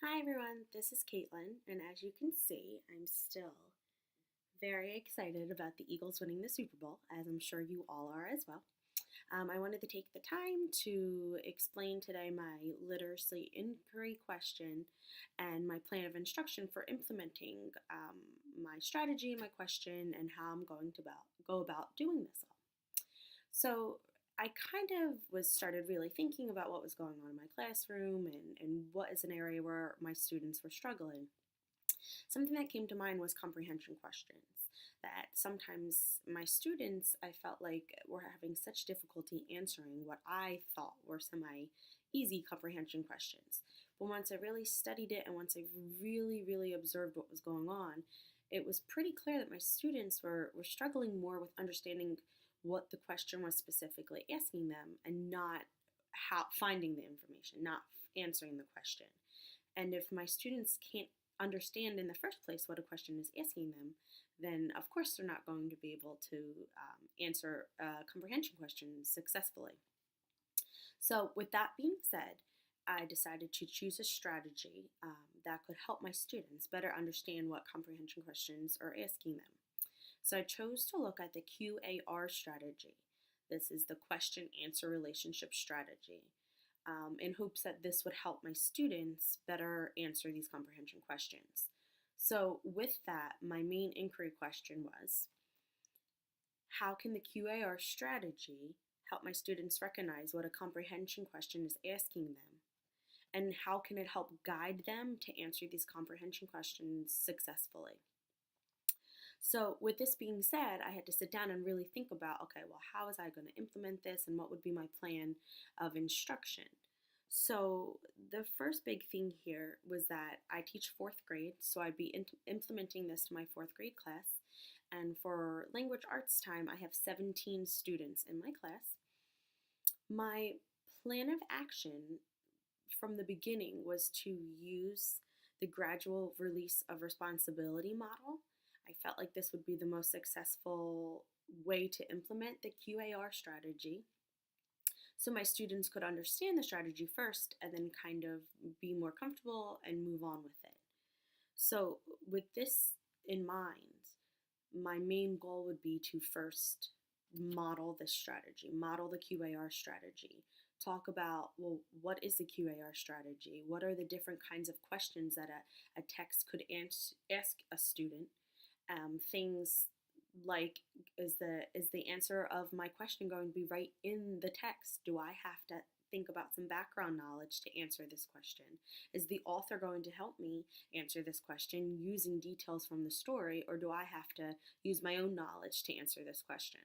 Hi everyone, this is Caitlin, and as you can see, I'm still very excited about the Eagles winning the Super Bowl, as I'm sure you all are as well. I wanted to take the time to explain today my literacy inquiry question and my plan of instruction for implementing my strategy, my question, and how I'm going to go about doing this all. So I kind of was started really thinking about what was going on in my classroom and what is an area where my students were struggling. Something that came to mind was comprehension questions. That sometimes my students, I felt like, were having such difficulty answering what I thought were semi easy comprehension questions. But once I really studied it and once I really observed what was going on, it was pretty clear that my students were struggling more with understanding what the question was specifically asking them and not how finding the information, not answering the question. And if my students can't understand in the first place what a question is asking them, then of course they're not going to be able to answer a comprehension question successfully. So, with that being said, I decided to choose a strategy that could help my students better understand what comprehension questions are asking them. So, I chose to look at the QAR strategy. This is the question answer relationship strategy, in hopes that this would help my students better answer these comprehension questions. So, with that, my main inquiry question was, how can the QAR strategy help my students recognize what a comprehension question is asking them? And how can it help guide them to answer these comprehension questions successfully? So, with this being said, I had to sit down and really think about, okay, well, how was I going to implement this and what would be my plan of instruction? So, the first big thing here was that I teach fourth grade, so I'd be implementing this to my fourth grade class. And for language arts time, I have 17 students in my class. My plan of action from the beginning was to use the gradual release of responsibility model. I felt like this would be the most successful way to implement the QAR strategy so my students could understand the strategy first and then kind of be more comfortable and move on with it. So, with this in mind, my main goal would be to first model this strategy, model the QAR strategy, talk about, well, what is the QAR strategy? What are the different kinds of questions that a text could ask a student? Things like, is the answer of my question going to be right in the text? Do I have to think about some background knowledge to answer this question? Is the author going to help me answer this question using details from the story, or do I have to use my own knowledge to answer this question?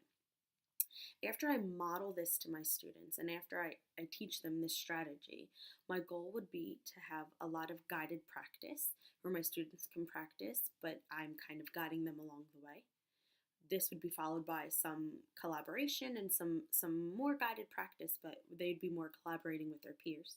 After I model this to my students and after I teach them this strategy, my goal would be to have a lot of guided practice where my students can practice, but I'm kind of guiding them along the way. This would be followed by some collaboration and some more guided practice, but they'd be more collaborating with their peers.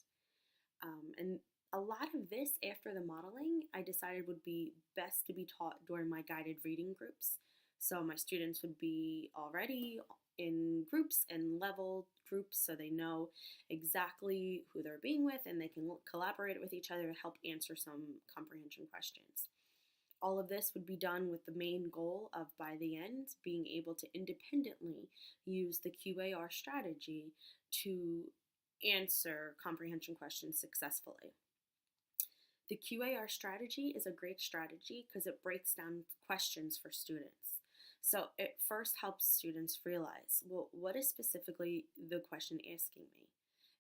And a lot of this, after the modeling, I decided would be best to be taught during my guided reading groups. So my students would be already in groups and level groups so they know exactly who they're being with and they can collaborate with each other to help answer some comprehension questions. All of this would be done with the main goal of, by the end, being able to independently use the QAR strategy to answer comprehension questions successfully. The QAR strategy is a great strategy because it breaks down questions for students. So it first helps students realize, well, what is specifically the question asking me?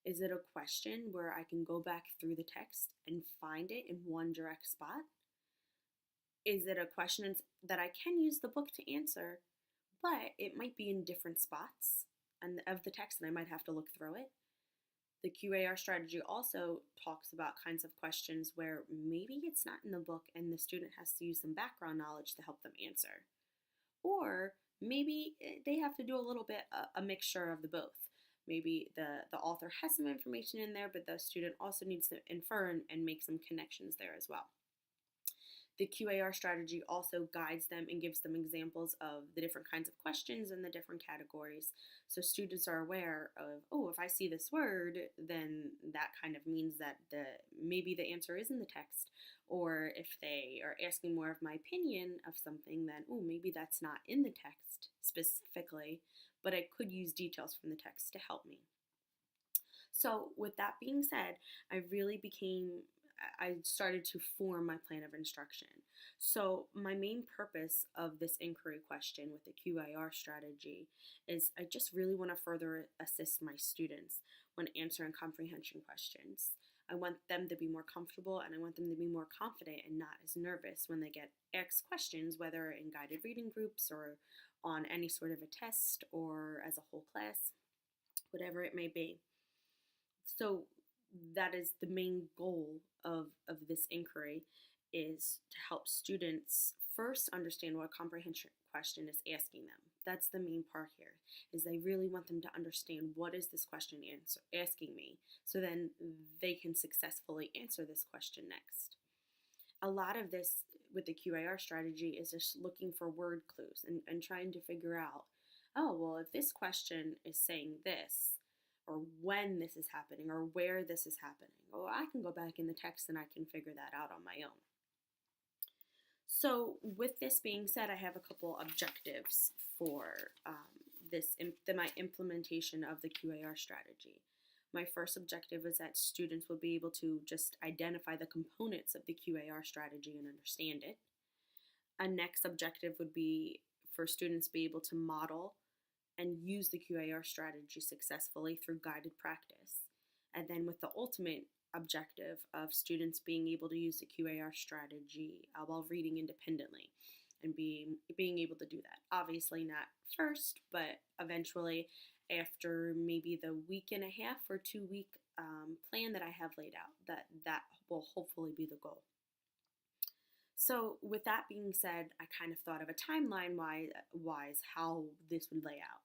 Is it a question where I can go back through the text and find it in one direct spot? Is it a question that I can use the book to answer, but it might be in different spots and of the text and I might have to look through it? The QAR strategy also talks about kinds of questions where maybe it's not in the book and the student has to use some background knowledge to help them answer. Or maybe they have to do a little bit a mixture of the both. Maybe the author has some information in there, but the student also needs to infer and make some connections there as well. The QAR strategy also guides them and gives them examples of the different kinds of questions and the different categories. So students are aware of, oh, if I see this word, then that kind of means that maybe the answer is in the text. Or if they are asking more of my opinion of something, then, oh, maybe that's not in the text specifically, but I could use details from the text to help me. So, with that being said, I started to form my plan of instruction. So, my main purpose of this inquiry question with the QIR strategy is I just really want to further assist my students when answering comprehension questions. I want them to be more comfortable and I want them to be more confident and not as nervous when they get asked questions, whether in guided reading groups or on any sort of a test or as a whole class, whatever it may be. So that is the main goal of this inquiry, is to help students first understand what a comprehension question is asking them. That's the main part here, is they really want them to understand what is this question asking me, so then they can successfully answer this question next. A lot of this with the QAR strategy is just looking for word clues and trying to figure out, oh, well, if this question is saying this, or when this is happening, or where this is happening, or I can go back in the text and I can figure that out on my own. So with this being said, I have a couple objectives for my implementation of the QAR strategy. My first objective is that students will be able to just identify the components of the QAR strategy and understand it. A next objective would be for students to be able to model and use the QAR strategy successfully through guided practice. And then with the ultimate objective of students being able to use the QAR strategy while reading independently and being able to do that. Obviously not first, but eventually after maybe the week and a half or 2 week plan that I have laid out, that will hopefully be the goal. So with that being said, I kind of thought of a timeline wise how this would lay out.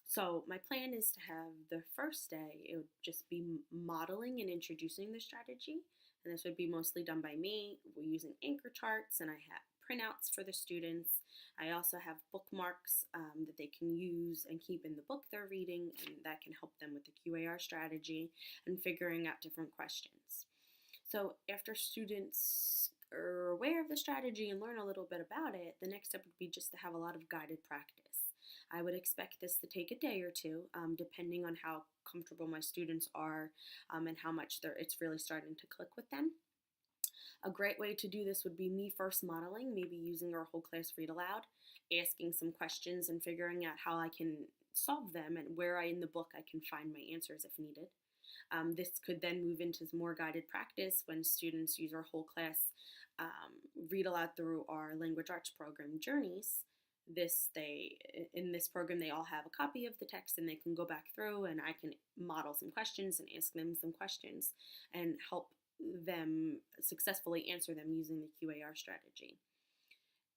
So my plan is to have the first day, it would just be modeling and introducing the strategy. And this would be mostly done by me. We're using anchor charts, and I have printouts for the students. I also have bookmarks that they can use and keep in the book they're reading, and that can help them with the QAR strategy and figuring out different questions. So after students are aware of the strategy and learn a little bit about it, the next step would be just to have a lot of guided practice. I would expect this to take a day or two, depending on how comfortable my students are and how much it's really starting to click with them. A great way to do this would be me first modeling, maybe using our whole class read aloud, asking some questions and figuring out how I can solve them and where in the book I can find my answers if needed. This could then move into more guided practice when students use our whole class read aloud through our language arts program Journeys. In this program they all have a copy of the text and they can go back through and I can model some questions and ask them some questions and help them successfully answer them using the QAR strategy.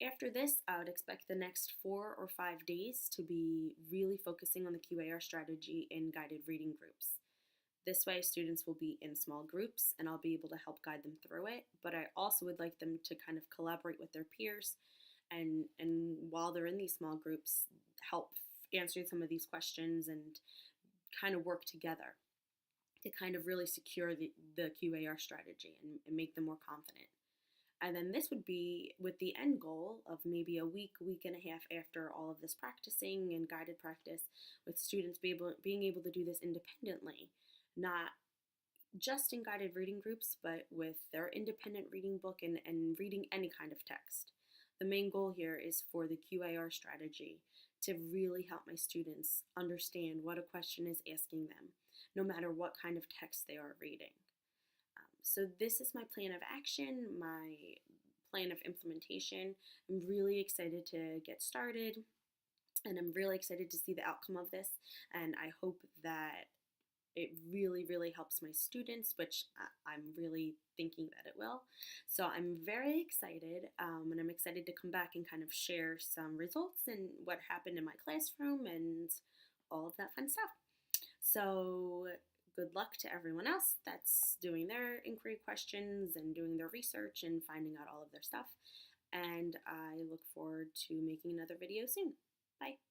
After this, I would expect the next 4 or 5 days to be really focusing on the QAR strategy in guided reading groups. This way, students will be in small groups and I'll be able to help guide them through it, but I also would like them to kind of collaborate with their peers and while they're in these small groups, help answer some of these questions and kind of work together to kind of really secure the QAR strategy and make them more confident. And then this would be with the end goal of maybe a week and a half after all of this practicing and guided practice, with students being able to do this independently, not just in guided reading groups, but with their independent reading book and reading any kind of text. The main goal here is for the QAR strategy to really help my students understand what a question is asking them, no matter what kind of text they are reading. So this is my plan of action, my plan of implementation. I'm really excited to get started, and I'm really excited to see the outcome of this, and I hope that it really, really helps my students, which I'm really thinking that it will. So I'm very excited, and I'm excited to come back and kind of share some results and what happened in my classroom and all of that fun stuff. So good luck to everyone else that's doing their inquiry questions and doing their research and finding out all of their stuff. And I look forward to making another video soon. Bye.